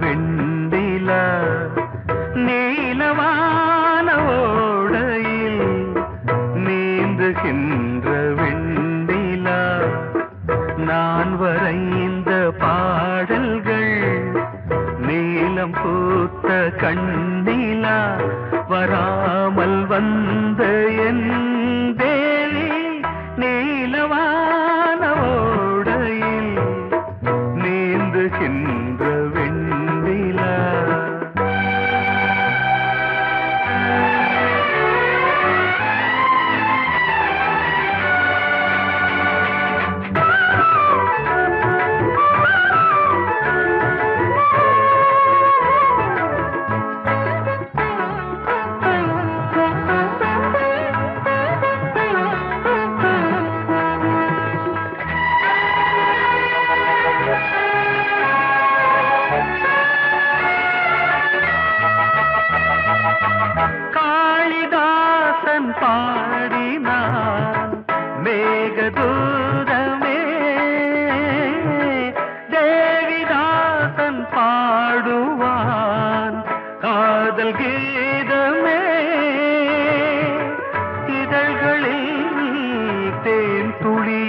வெண்டிலா நீலவான ஓடையில் நீந்துகின்ற வெண்டிலா நான் வரைந்த பாடல்கள் நீலம் பூத்த கண்ணிலா வராமல் வந்த என் தேவி நீலவான ஓடையில் நீந்துகின்ற வெண்டிலா காளிதாசன் பாடினான் மேகதூதமே தேவிதாசன் பாடுவான் காதல் கீதமே இதழ்களில் தேன் துளி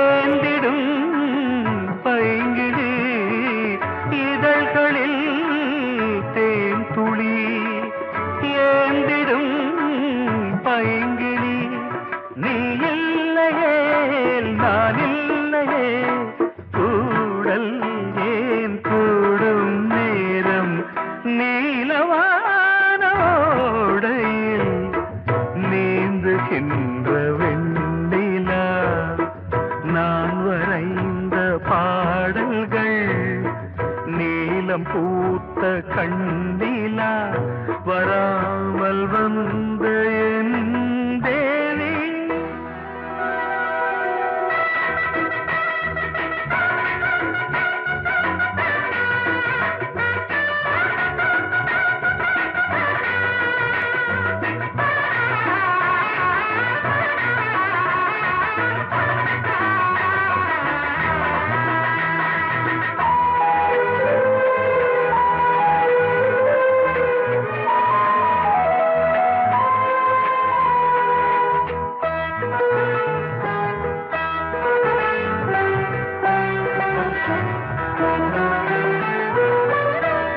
ஏந்திடும் பைங்கிழி இதழ்களில் தேன் துளி ஏந்திடும் பைங்கிளி நீ இல்லையே நான் இல்லையே கூடல் ஏன் கூடும் நேரம் நீலவான ஓடையில் நீந்துகின்ற வெண்டிலா நான் வரைந்த பாடல்கள் நீலம் பூத்த கண்ணிலா வராமல் வந்த என் தேவி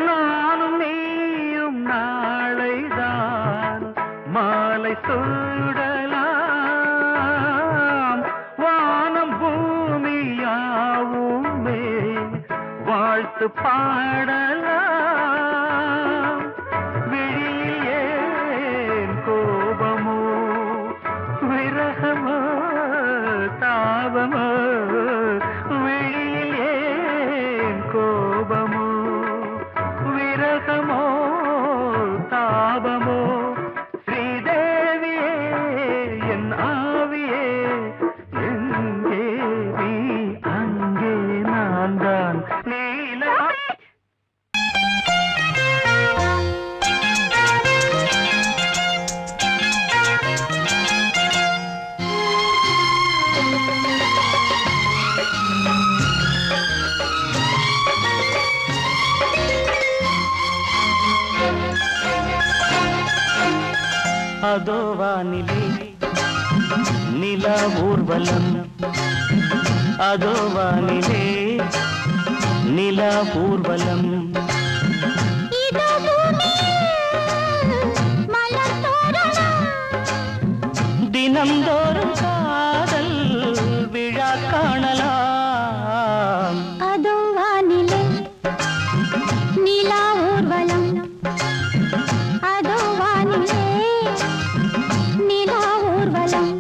நானும் நீயும் நாளைதான் மாலை சூடலாம் வானம் பூமியாவுமே வாழ்த்து பாடலாம் விழியில் ஏன் கோபமோ விரகமோ தாபமோ விழியில் ஏன் கோபமோ விரகமோ தாபமோ ஸ்ரீதேவியே என் ஆவியே எங்கே நீ அங்கே நான் தான் நீல அதோ வானிலே நிலா ஊர்வலம் அதோ வானிலே நிலா ஊர்வலம் தினம்தோறும் காதல் விழா காணலாம் அதோ வானிலே நிலா ஊர்வலம் அதோ வானிலே நிலா ஊர்வலம்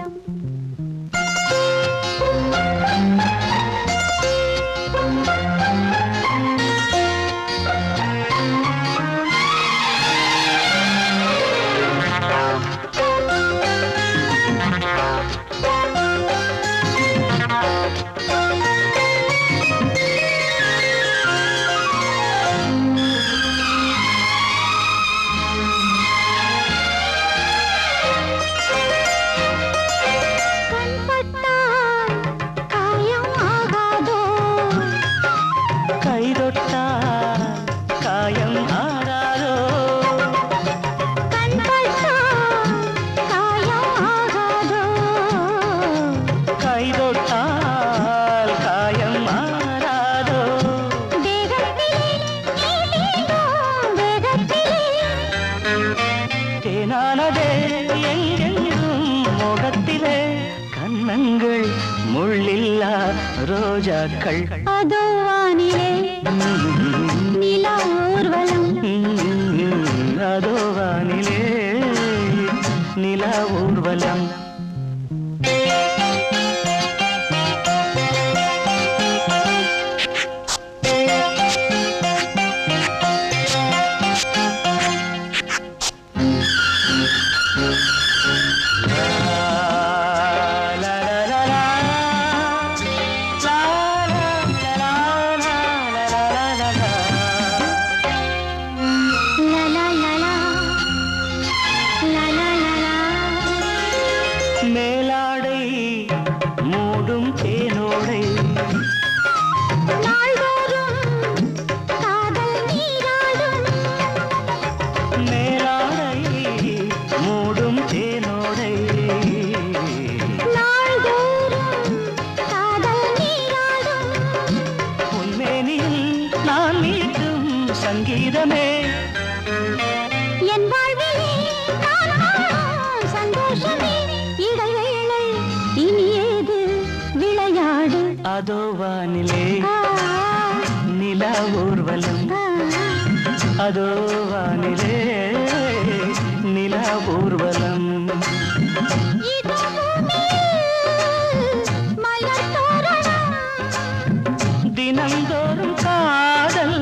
வண்ணங்கள் முள்ளில்லா ரோஜாக்கள் அதோ வானிலே நிலா ஊர்வலம் அதோ வானிலே நிலா ஊர்வலம் மேலாடை மூடும் தேனோடை நாள்தோறும் காதல் நீராடும் மேலாடை மூடும் தேனோடை நாள்தோறும் காதல் நீராடும் உன்மேனியில் நான் மீட்டும் சங்கீதமே என் வாழ்விலே நான் காணும் சந்தோஷமே இடைவேளை இனி ஏது விளையாடு அதோ வானிலே ஆ, நிலா ஊர்வலம் ஆ, அதோ வானிலே நிலா ஊர்வலம் இதோ பூமியில் மலர் தோரணம் தினந்தோறும் காதல்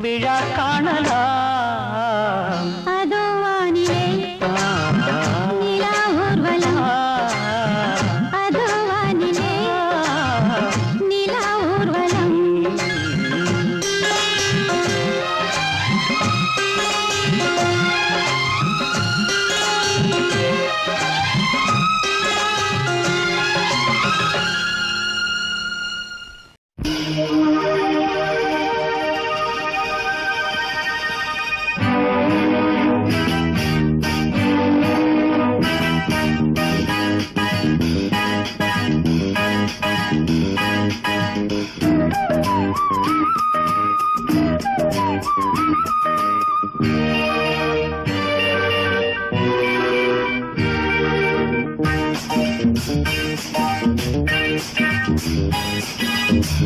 விழா காணலாம் அதோ வானிலே நிலா ஊர்வலம் அதோ வானிலே நிலா ஊர்வலம்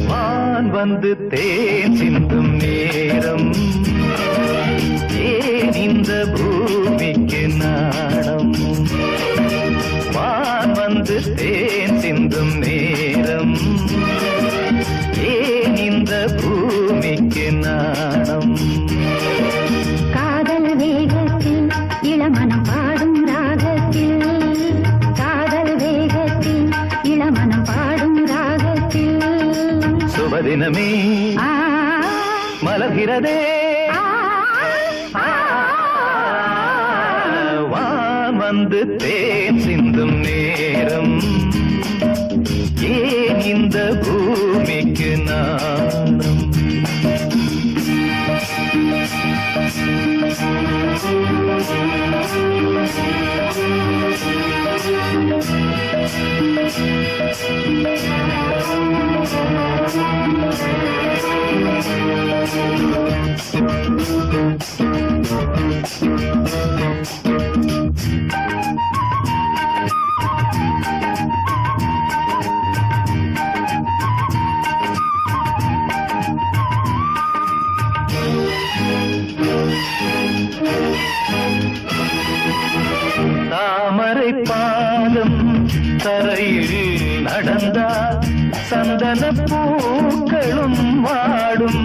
வான் வந்து தேன் சிந்தும் நேரம் ஏன் இந்த பூமிக்கு நாணம் வான் வந்து தேன் சிந்தும் நேரம் ஏன் இந்த பூமிக்கு நாணம் காதல் வேகத்தில் இளமனம் பாடும் ராகத்தில் காதல் வேகத்தில் இளமனம் பாடும் ராகத்தில் சுபதினமே ஆ, மலர்கிறதே ஆ, ஆ, வான் வந்து தேன் சிந்தும் நேரம் ஏன் இந்த பூமிக்கு நாணம் தாமரை பாதம் தரையில் நடந்தால் சந்தன பூக்களும் வாடும்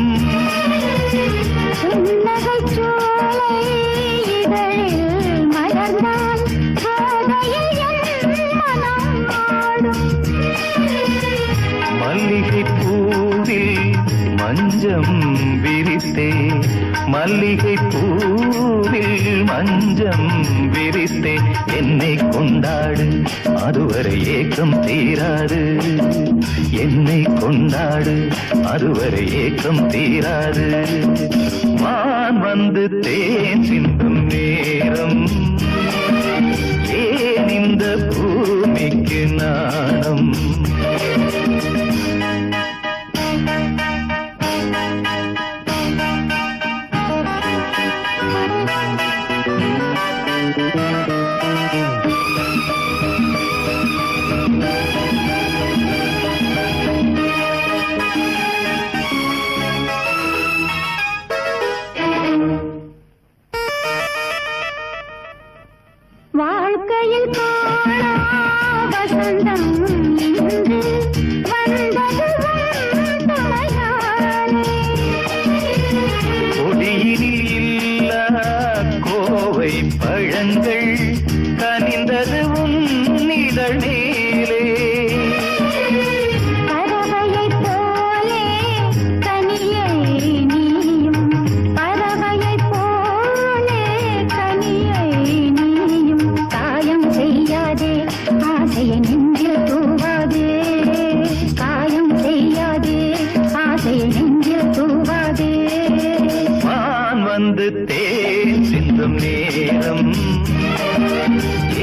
புன்னகைச் சோலை இதழில் மலர்ந்தால் கோதையில் என் மனம் ஆடும் மல்லிகை பூவில் மஞ்சம் விரித்தே மல்லிகை பூவில் மஞ்சம் விரித்தே என்னை கொண்டாடு அதுவரை ஏக்கம் தீராது என்னை கொண்டாடு அதுவரை ஏக்கம் தீராது வான் வந்து தேன் சிந்தும் நேரம் ஏன் இந்த பூமிக்கு நாணம் வந்து தேன் சிந்தும் நேரம்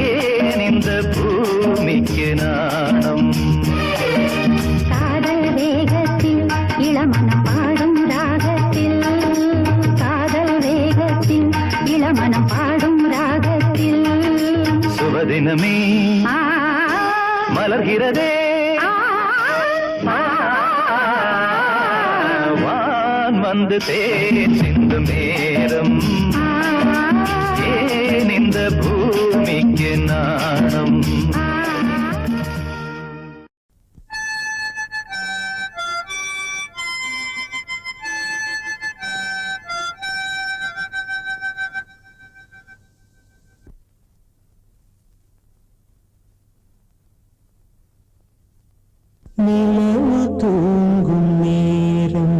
ஏன் இந்த பூமிக்கு நாணம் காதல் வேகத்தில் இளமனம் பாடும் ராகத்தில் காதல் வேகத்தில் இளமனம் பாடும் ராகத்தில் சுபதினமே மலர்கிறதே வான் வந்து தேன் சிந்தும் நேரம் ஏன் இந்த பூமிக்கு நாணம் நிலவு தூங்கும் நேரம்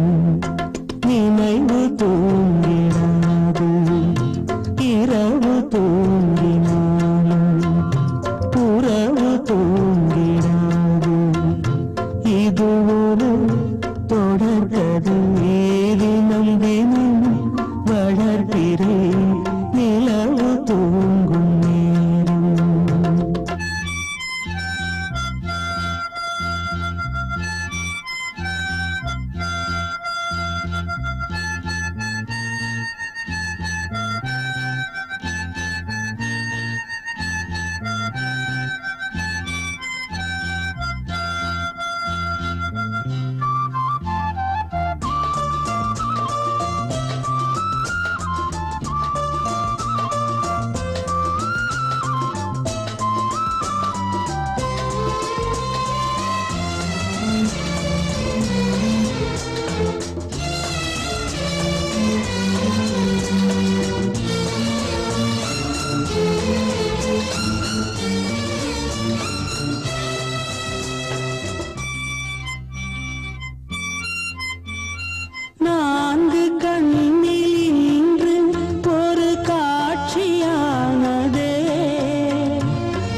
நினைவு தூங்கினாது இரவு தூங்கினாலும் புறவு தூங்கினாது இது ஒரு தொடர்கதை தினம் தினம் வளர்கிறேன் நிலவு தூங்கும் நேரம் நான்கு கண்ணில் இன்று ஒரு காட்சியானதே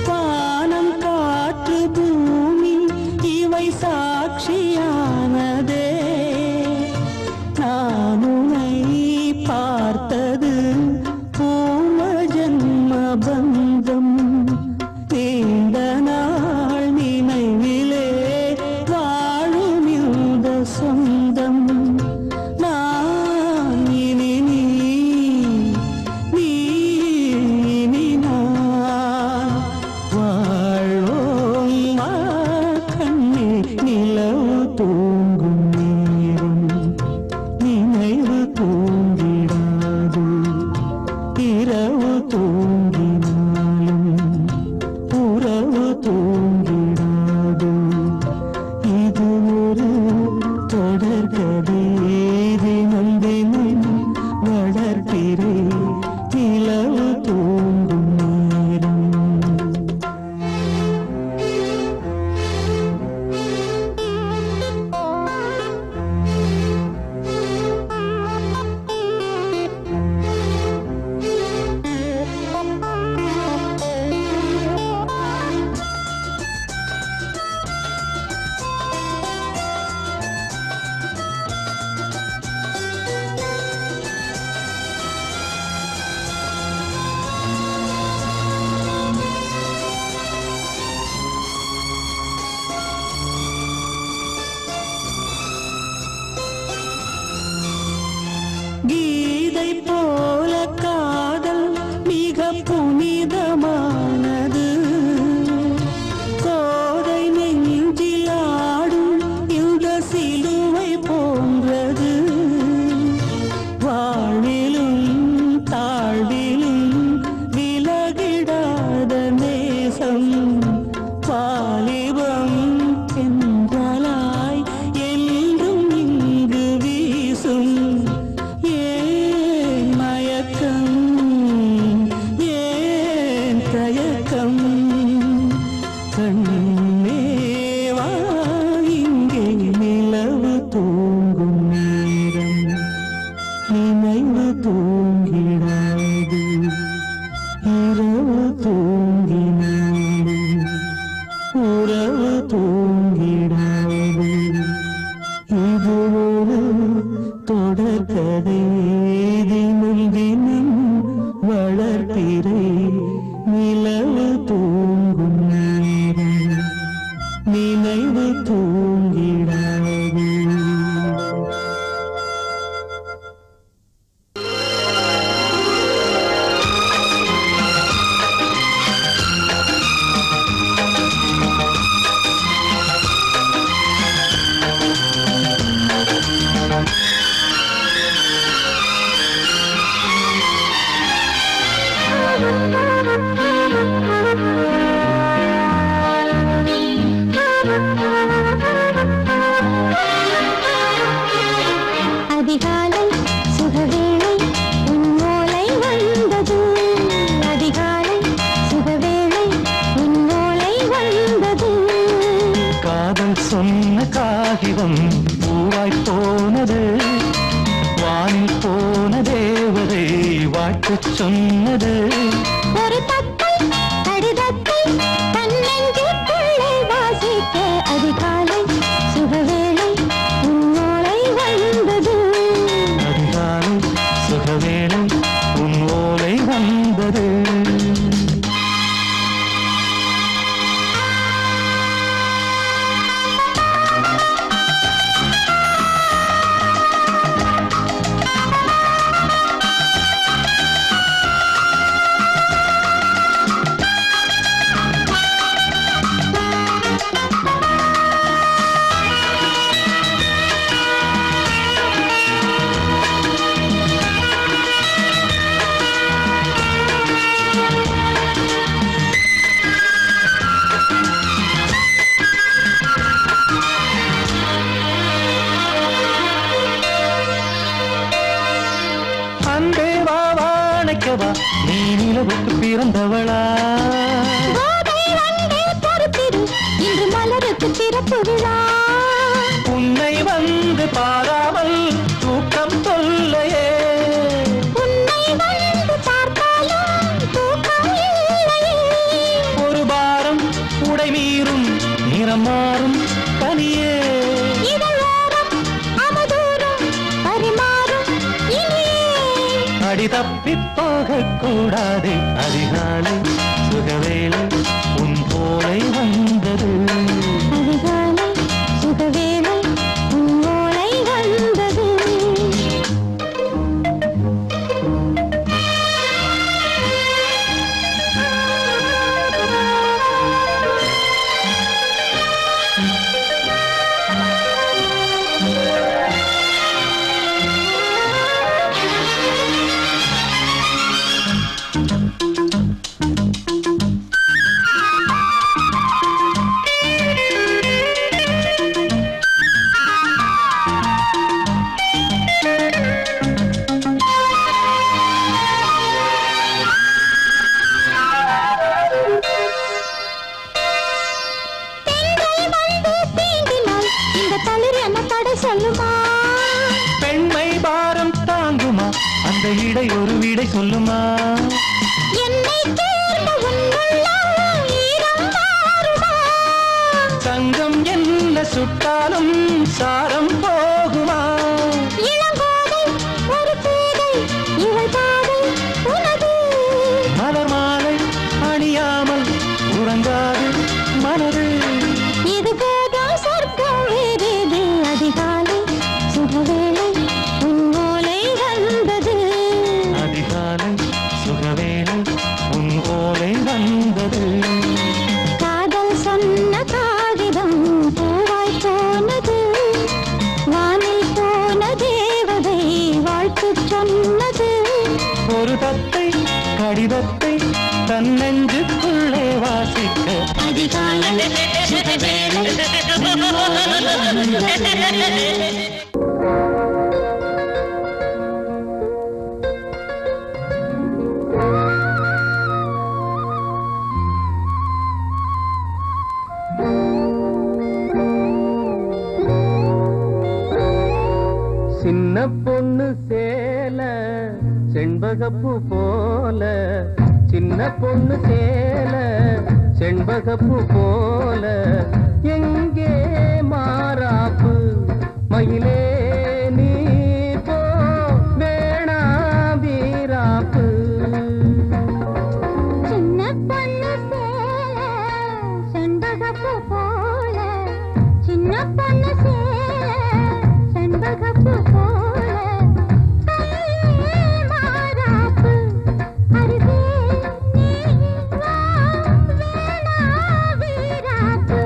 வானம் காற்று பூமி இவை சாட்சியானதே நான் உன்னை பார்த்தது பூர்வ ஜன்ம பந்தம் நீண்ட நாள் நினைவிலே வாழும் இந்த சொந்தம் நான் இனி நீ இனி நான் வாழ்வோம் வா கண்ணே நிலவு தூங்கும் நேரம் நினைவு தூங்கிடாது இரவு தூங்கினாலும் உறவு தூங்கிடாது இது ஒரு தொடர்கதை தினம் தினம் வளர்க்கிறேன் நிலவு தூங்கும் நேரம் கீதை போல காதல் மிக புனிதமானது கோதை நெஞ்சில் ஆடும் இந்த சிலுவை போன்றது வாழ்விலும் தாழ்விலும் விலகிடாத நேசம் வாலிபம் என்றாலாய் என்றும் இங்கு வீசும் ஏன் மயக்கம் ஏன் தயக்கம் கண்ணே வா இங்கே நிலவு தூங்கும் நேரம் நினைவு தூங்கிடாது இரவு தூங்கினாலும் உறவு தூங்கிடாது இது ஒரு தொடர்கதை தினம் பாட்டு சொன்னது ஒரு தத்தை கடிதத்தை தன்னெஞ்சுக்குள்ளே வாசிக்க அதிகாலை சுகவேளை உன்னோலை வந்தது. அதிகாலை சுகவேளை உன் ஓலை வந்தது. நீ நிலவுக்கு பிறந்தவளா? இன்று மலருக்கு திறப்பு விழா. உன்னை வந்து பாராமல் தூக்கம் தொல்லையே. உன்னை வந்து பார்த்தாலும் தூக்கம் இல்லையே. ஒரு பாரம் உடை மீறும் நிறம் மாறும் தனியே. இதழோரம் அவதூறம் பரிமாறும் இனியே. அடி தப்பி போகக்கூடாது. அதிகாலை சுகவேளை உன் போலை வந்தது. அதிகாலை சுகவேளை உன் ஓலை வந்தது. பெண்மை பாரம் தாங்குமா? அந்த இடை ஒரு விடை சொல்லுமா? என்னை தேர்ந்த உன்னுள்ளம் ஈரம் மாறுமா? தங்கம் என்ன சுட்டாலும் சாரம் போகுமா? இளங்கோதை ஒரு பேதை இவள் பாதை உனது. மலர் மாலை அணியாமல் உறங்காது மனது. இது போதும் சொர்க்கம் வேறேது. அதிகாலை சுகவேளை உன் ஓலை வந்தது. அதிகாலை சுகவேளை உன் ஓலை வந்தது. காதல் சொன்ன காகிதம் பூவாய் போனது. வானில் போன தேவதை வாழ்த்து சொன்னது. ஒரு தத்தை கடிதத்தை தன்னெஞ்சுக்குள்ளே வாசிக்க அதிகாலை சுகவேளை உன் ஓலை வந்தது. சின்ன பொண்ணு சேல செண்பகப்பூ போல. சின்ன பொண்ணு சேல செண்பகப்பூ போல. எங்கே மாறாப்பு மயிலே நீ போ வேணா வீராப்பு. சின்ன பொண்ணு சேல செண்பகப்பூ போல. சின்ன பொண்ணு சேல செண்பகப்பூ போல. கையே மாறாப்பு அருகே நீ வா வேணா வீராப்பு.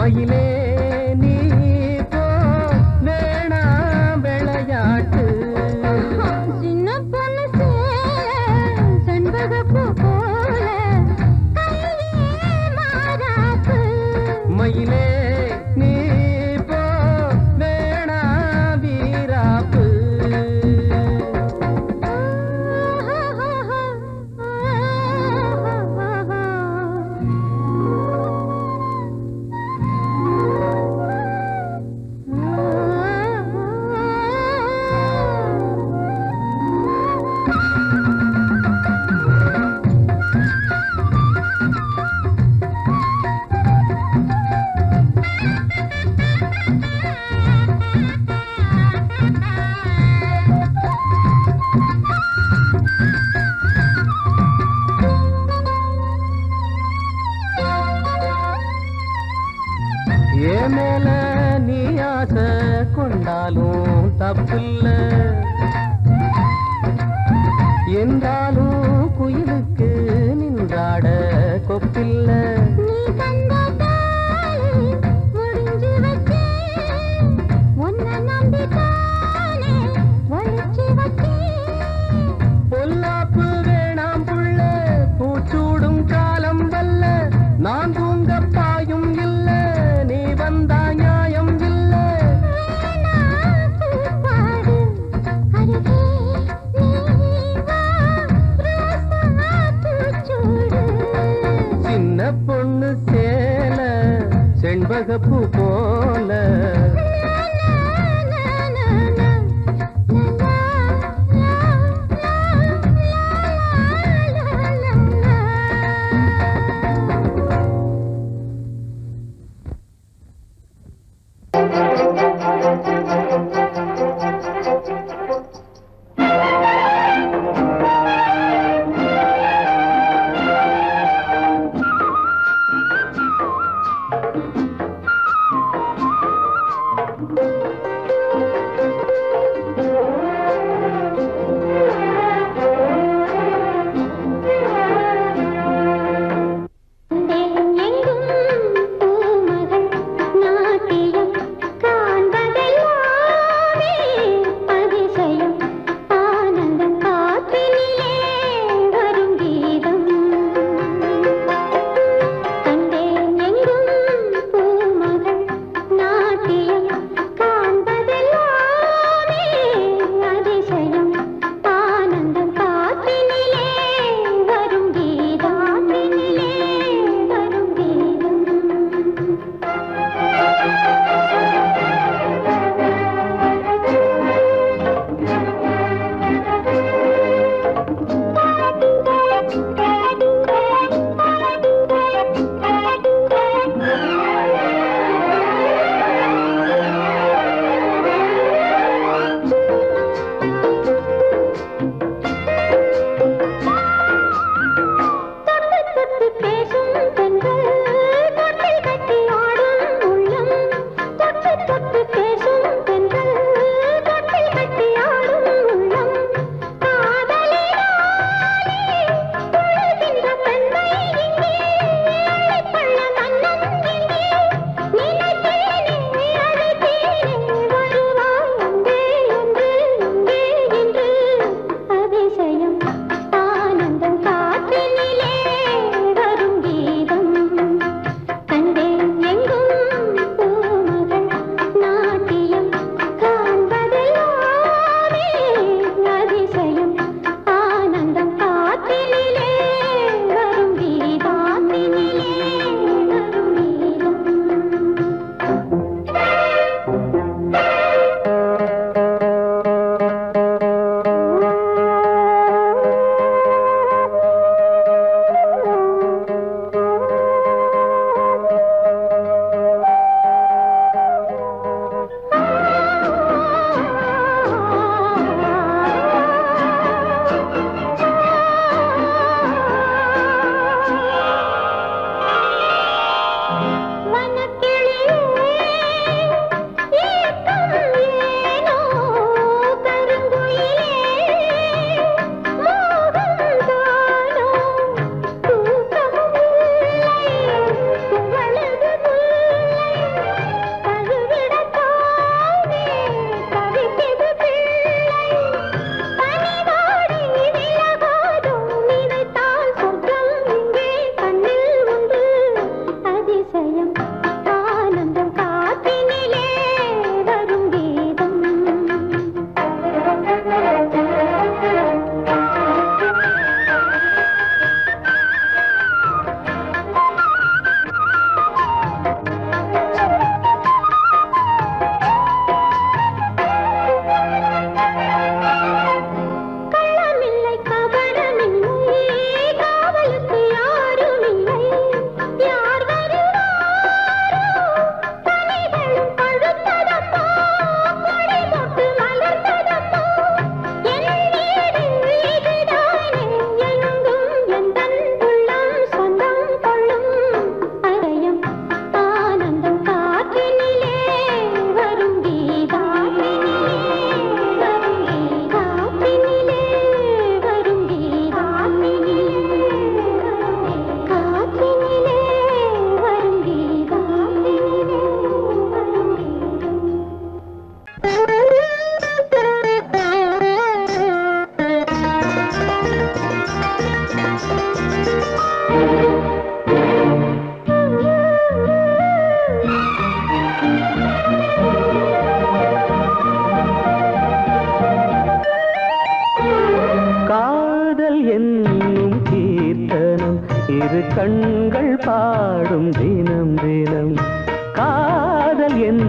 மயிலே நீ போ வேணா விளையாட்டு சின்ன பொண்ணு செண்பகப்பூ போல கையே மாறாப்பு மயிலே நீ போ வேணா வீராப்பு ஏன் மேல நீ ஆசை கொண்டாலும் தப்பில்ல என்றாலும் குயிலுக்கு நின்றாட கொப்பில்ல நீ தந்த தாலி முடிஞ்சு வச்சேன் உன்னை நம்பித்தானே ஒளிச்சு வச்சேன் பொல்லாப்பு வேணாம் புள்ள பூச்சூடும் காலம் வல்ல நான் தூங்க பாயும் இல்ல நீ வந்தா நியாயம் இல்ல வேணா பூப்பாடு அருகே நீ வா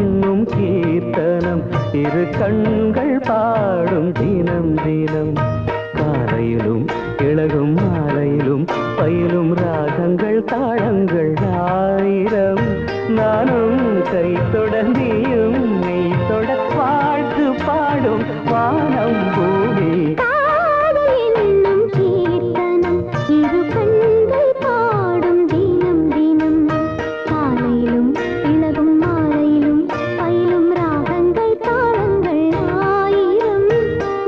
என்னும் கீர்த்தனம் இரு கண்கள் பாடும் தினம் தினம் காலையிலும் இளகும் மாலையிலும் பயிலும் ராகங்கள் தாளங்கள் ஆயிரம் நானும் கை தொடர்ந்தியும் மெய் தொட வாழ்த்து பாடும் வானம் பூமி காதல் என்னும் கீர்த்தனம் இரு கண்கள் பாடும் தினம் தினம் காலையிலும் இளகும் மாலையிலும் பயிலும் ராகங்கள் தாளங்கள் ஆயிரம்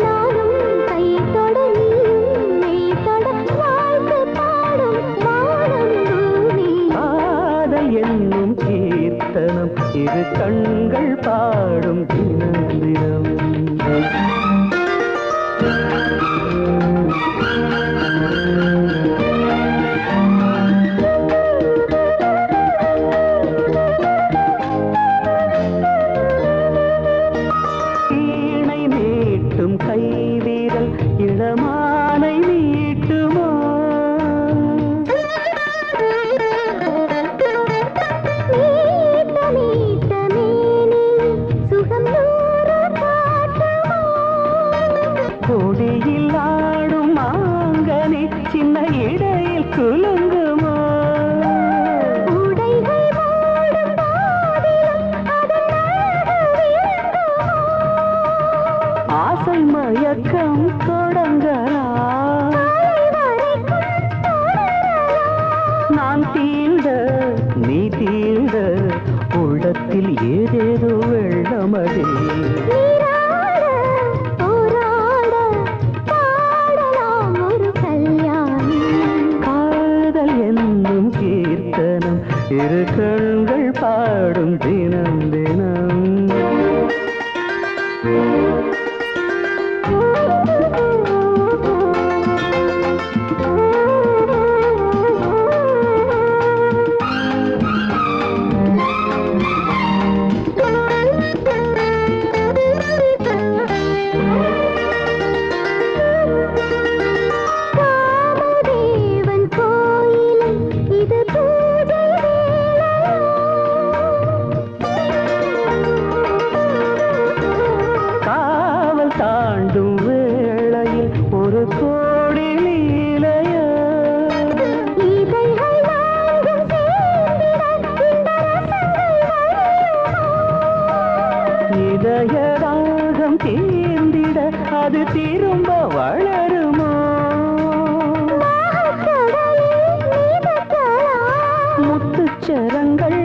நானும் கை தொட நீயும் மெய் தொட வாழ்த்து பாடும் வானம் பூமி காதல் என்னும் கீர்த்தனம் இரு கண்கள் பாடும் தினம் தினம் வீணை மீட்டும் கைவிரல் இளமானை மீட்டுமோ மீட்ட மீட்ட மேனியில் சுகம் நூறு காட்டுமோ கொடியில் ஆடும் மாங்கனி சின்ன இடையில் குலுங்குமோ உடைகள் மூடும் போதிலும் அதன் அழகு விளங்குமோ ஆசை மயக்கம் தொடங்கலாம் வரைக்கும் தொடரலாம் நான் தீண்ட நீ தீண்ட உள்ளத்தில் ஏதேதோ வெள்ளமதே நீராட போராட பாடலாம் ஒரு கல்யாணம் காதல் என்னும் கீர்த்தனம் இரு கண்கள் பாடும் தினம் தினம் காமதேவன் கோயிலில் இது பூஜை வேளையோ காவல் தாண்டும் வேளையில் ஒரு கோடி லீலையோ இதழ்கள் நான்கும் சேர்ந்திட இந்த ரசங்கள் வழியுமோ இதய ராகம் தீர்ந்திட அது திரும்ப வளருமோ கடலில் நீதக்கலாம் முத்துச்சரங்கள்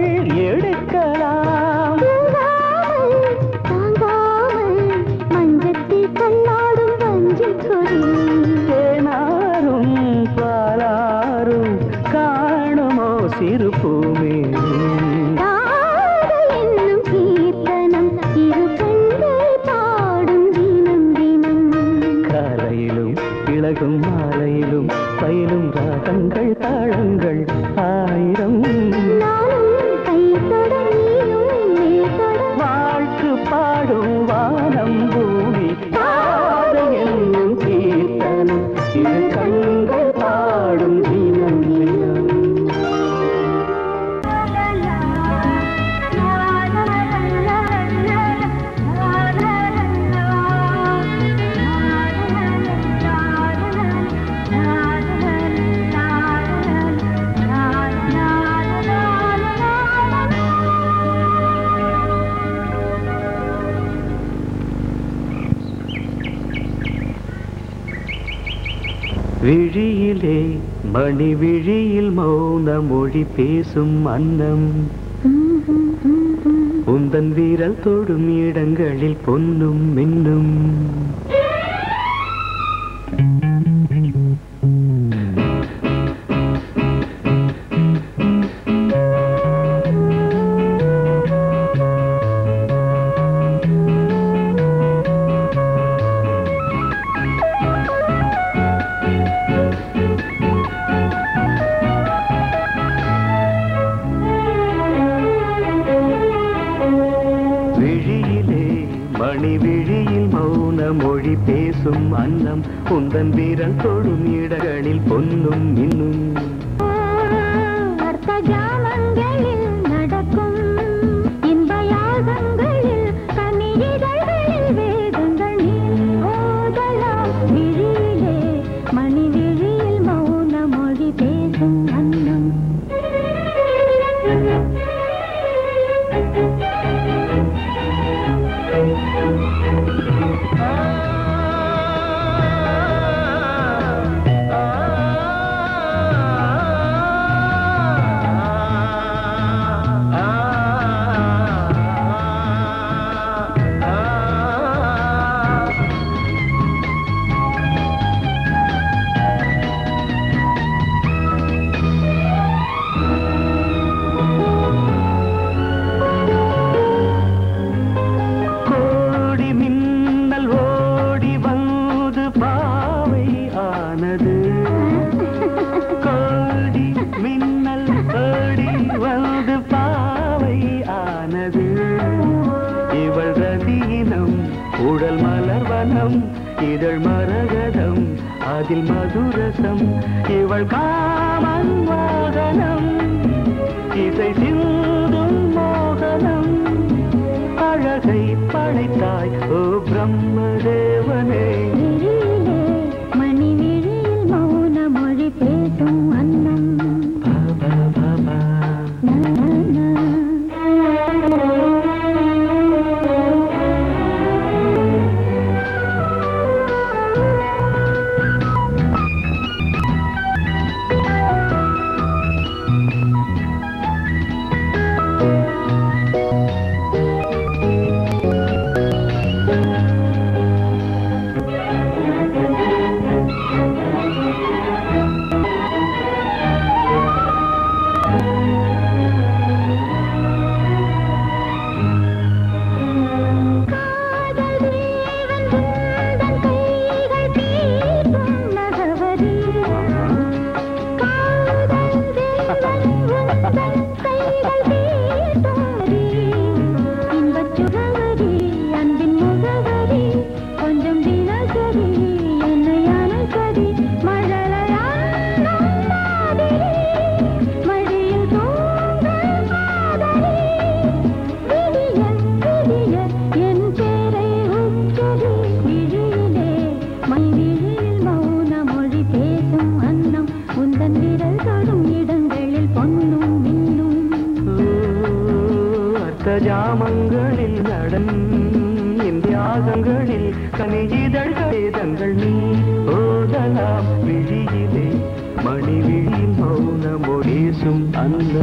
எடுக்கலாம் தாங்காமல் மஞ்சத்தில் கண்ணாடும் வஞ்சிக் கொடி தேனாரும் பாலாரும் காணுமோ சிறு பூமி காதல் என்னும் கீர்த்தனம் இரு கண்கள் பாடும் தினம் தினம் காலையிலும் இளகும் மாலையிலும் பயிலும் ராகங்கள் தாளங்கள் ஆயிரம் நானும் கை தொட நீயும் மேல் தொட வாழ்த்து பாடும் வானம் பூமி காதல் என்னும் கீர்த்தனம் இரு கண்கள் பாடும் தினம் தினம் விழியிலே மணி விழியில் மௌன மொழி பேசும் அன்னம் உந்தன் வீரல் தொடும் இடங்களில் பொன்னும் மின்னும் விழியிலே மணி விழியில் மௌன மொழி பேசும் அன்னம் உந்தன் வீரல் தொடும் இடங்களில் பொன்னும் மின்னும் அர்த்த ஜாமங்களில் நடக்கும் இன்ப யாகம் உடல் மலர்வனம் இதழ் மரகதம் அதில் மதுரசம் இவள் காமன் மோகனம் இசை சிந்தும் மோகனம் அழகை படைத்தாய் ஓ பிரம்மதேவனே மணி விழியில் மௌன மொழி பேசும் அன்னம் ஜாமங்களில் நடன் இந்தியாகங்களில் கனியிதழ் வேதங்கள் நீ ஓதலாம் விழியிலே மணி விழியில் மௌன மொழேசும் அந்த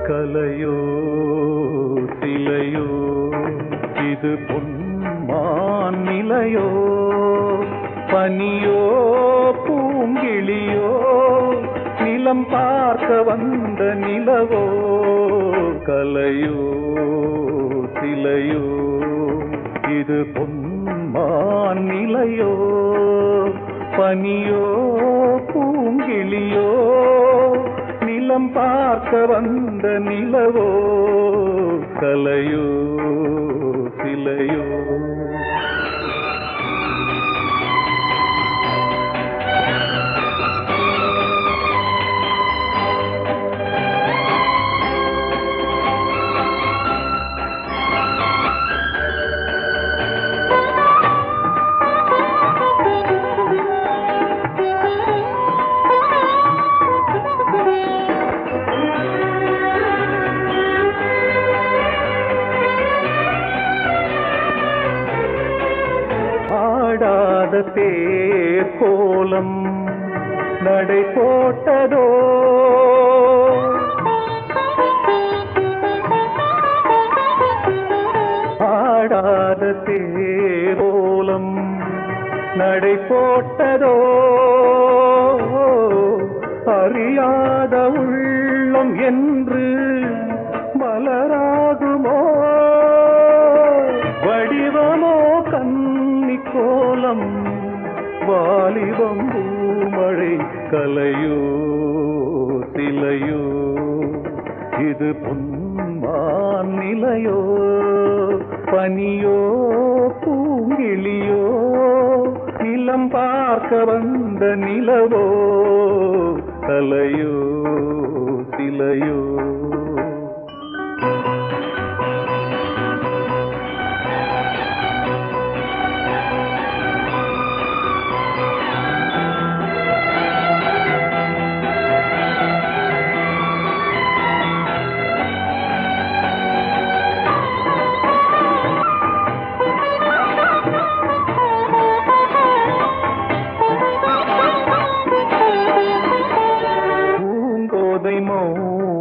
கலையோ சிலையோ இது பொன்மான் நிலையோ பனியோ பூங்கிளியோ நிலம் பார்க்க வந்த நிலவோ கலையோ சிலையோ இது பொன்மான் நிலையோ பனியோ பூங்கிளியோ நிலம் பார்க்க வந்த நிலவோ கலையோ சிலையோ ஆடாத தேர் கோலம் நடை போட்டதோ ஆடாத தேர் கோலம் நடை போட்டதோ அறியாத உள்ளம் என்று மலராகுமோ வடிவமோ கன்னி கோலம் வாலிபம் பூமழை கலையோ சிலையோ இது பொன்மான் நிலையோ பனியோ பூங்கிளியோ நிலம் பார்க்க வந்த நிலவோ கலையோ சிலையோ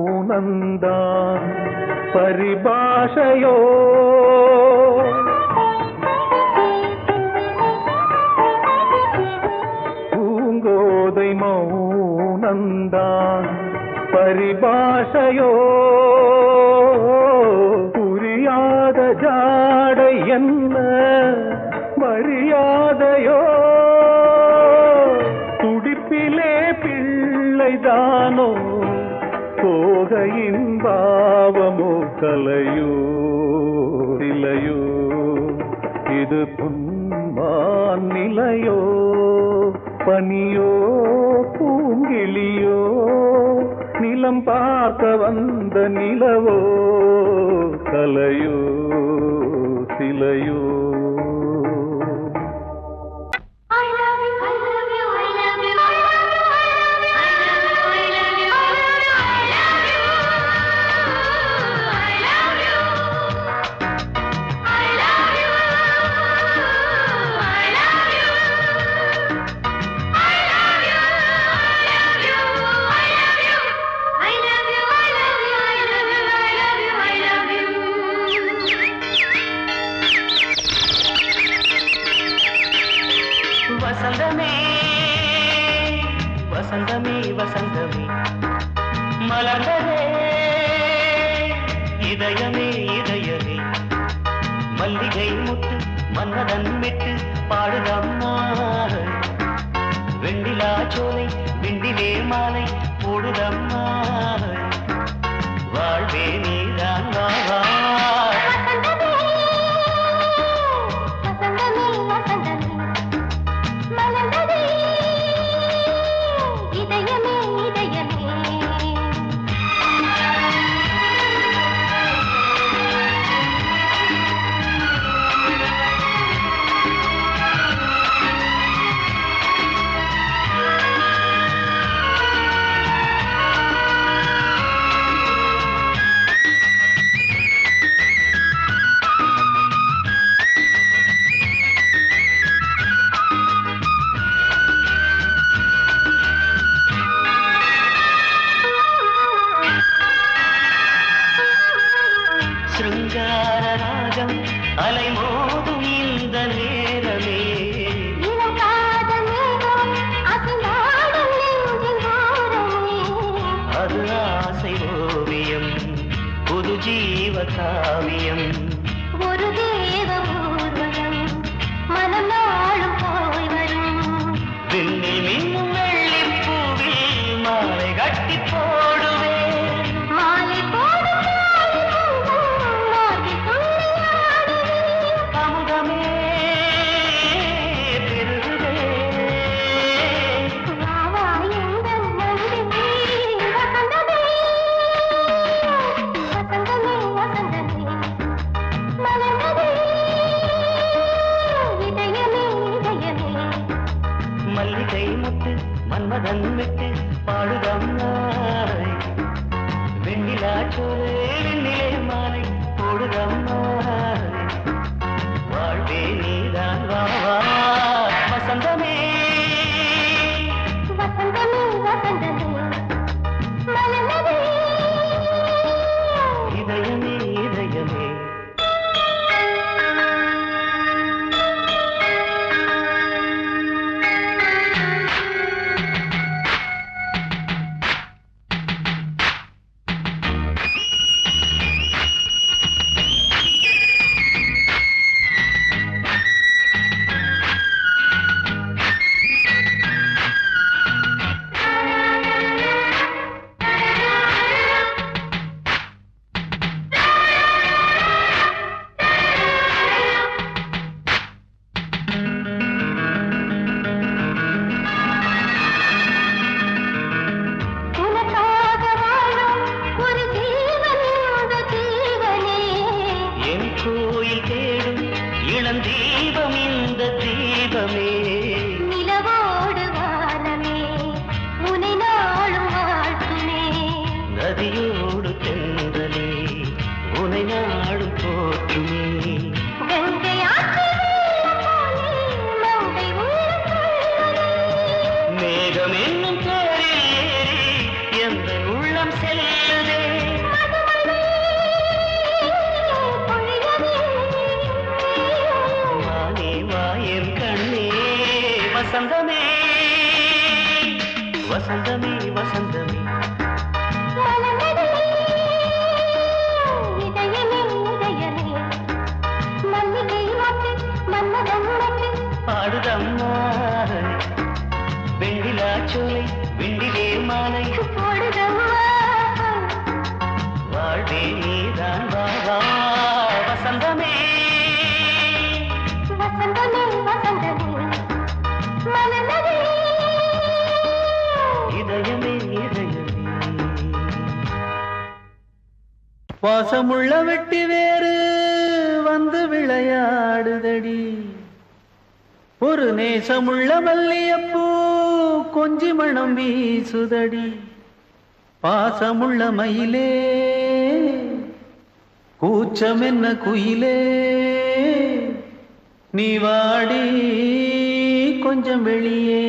மௌனந்தான் பரிபாஷையோ நிலையோ புரியாத ஜாடை என்ன மரியாதையோ துடிப்பிலே பிள்ளைதானோ போகையின் பாவமோ கலையோ இலையோ இது பொன்மான் நிலையோ பனியோ பூங்கிளியோ நிலம் பார்க்க வந்த நிலவோ கலையோ சிலையோ வசந்தமே வசந்தமே வசந்தமே மலர்ந்ததே இதயமே இதயமே மல்லிகை முட்டு மன்னதன் விட்டு பாடுதம்மா வெண்ணிலா சோலை வெண்டிலே மாலை போடுதம்மா வாழ்வே நீதான் வா சிருங்கார ராகம் அலை மோதும் இந்த நேரமே அது ஆசை ஓவியம் புது ஜீவ காவியம் ஒரு தேவ ஊர்வலம் மனம் நாளும் போய் வரும் விண்ணில் மின்னும் வெள்ளி பூவில் மாலை கட்டி போடுவேன் மாலை போடும் அமுதமே பெருகுதே மல்லிகை முட்டு மன்மதன் விட்டு பாடுதம்மாய் வெண்ணிலா சோலை வெண்ணிலே மாலை போடுதம்மாய் வாழ்வே நீதான் வா வசந்தமே வசந்தமே வசந்தமே மலர்ந்ததே இதயமே இதயமே உனக்காக வாழும் ஒரு ஜீவன் இந்த ஜீவனே என் கோயில் தேடும் இளந்தீபம் இந்த தீபமே நிலவோடு வானமே உனை நாளும் வாழ்த்துமே நதியோடு தென்றலே உனை நாடும் போற்றுமே கங்கை ஆற்று வெள்ளம் போலே மங்கை உள்ளம் கொள்ளுதே. மேகம் என்னும் தேரில் ஏறி எந்த உள்ளம் செல்லுதே மதுமழை பொழியவே. வானே வாயன் கண்ணே வசந்தமே வசந்தமே வசந்தமே மலர்ந்ததே மாலை போடுதம்மா வாழ்வே நீதான் வா வா வசந்தமே வசந்தமே வசந்தமே மனநதி இதயமே இதயமே வாசமுள்ள வெட்டி வேறு வந்து விளையாடுதடி ஒரு நேசமுள்ள மல்லியப்பூ கொஞ்சி மணம் வீசுதடி பாசமுள்ள மயிலே கூச்சம் என்ன குயிலே நீ வாடி கொஞ்சம் வெளியே